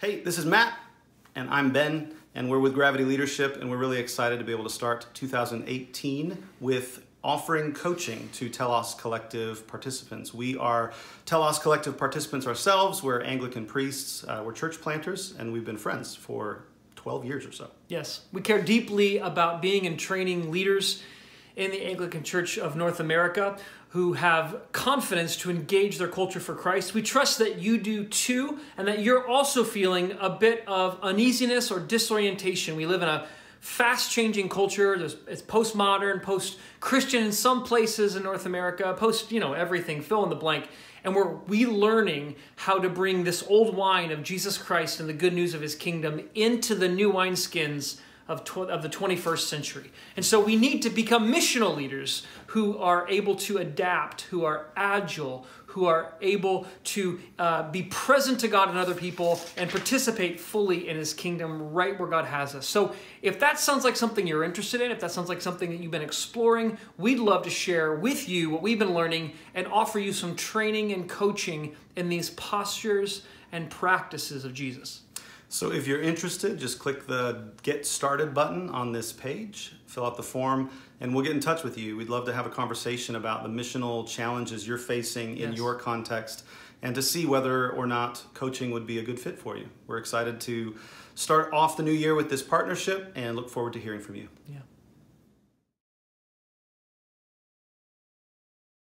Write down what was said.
Hey, this is Matt, and I'm Ben, and we're with Gravity Leadership, and we're really excited to be able to start 2018 with offering coaching to Telos Collective participants. We are Telos Collective participants ourselves. We're Anglican priests, we're church planters, and we've been friends for 12 years or so. Yes, we care deeply about being and training leaders in the Anglican Church of North America who have confidence to engage their culture for Christ. We trust that you do too, and that you're also feeling a bit of uneasiness or disorientation. We live in a fast-changing culture. It's postmodern, post-Christian in some places in North America, everything, fill in the blank. And we're relearning how to bring this old wine of Jesus Christ and the good news of his kingdom into the new wineskins of the 21st century. And so we need to become missional leaders who are able to adapt, who are agile, who are able to be present to God and other people and participate fully in his kingdom right where God has us. So if that sounds like something you're interested in, if that sounds like something that you've been exploring, we'd love to share with you what we've been learning and offer you some training and coaching in these postures and practices of Jesus. So if you're interested, just click the Get Started button on this page, fill out the form, and we'll get in touch with you. We'd love to have a conversation about the missional challenges you're facing in your context and to see whether or not coaching would be a good fit for you. We're excited to start off the new year with this partnership and look forward to hearing from you. Yeah.